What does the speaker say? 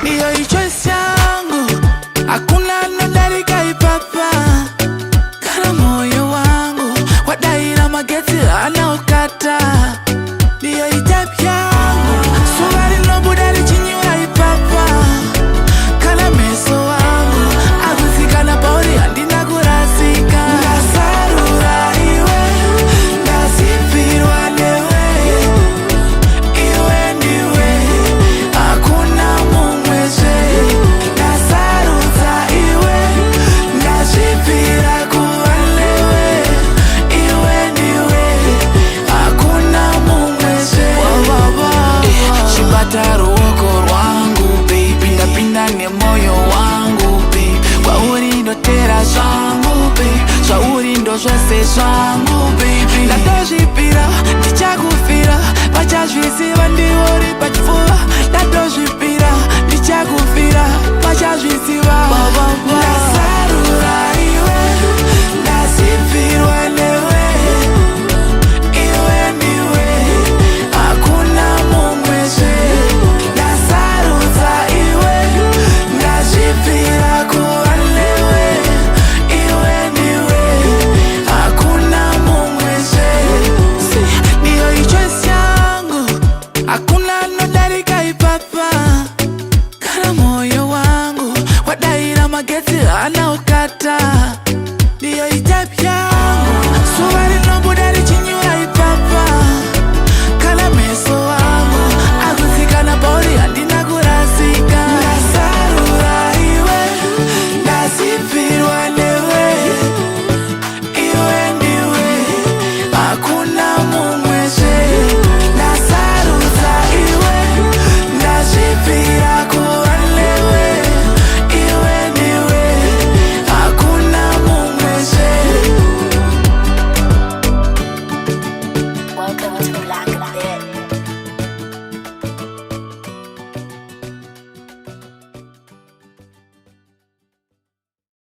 Niyo choice yangu, hakuna nodari kaipapa. Kana moyo wangu, wadaira mageti anaokata. Niyo type yangu, sugari no budari chini waipapa. Kana meso wangu, agusika na pauri andina kurasika. Nasarura iwe, nasipirwa newe. Iwe niwe, hakuna mumweze. Nasaruza iwe, nasipira kuwalewe. Iwe niwe, hakuna mumweze. Shibata ruoko rwangu baby, ndapinda ne moyo wangu baby. Kwa uri ndo tera zangu baby, kwa uri ndo zose zangu baby.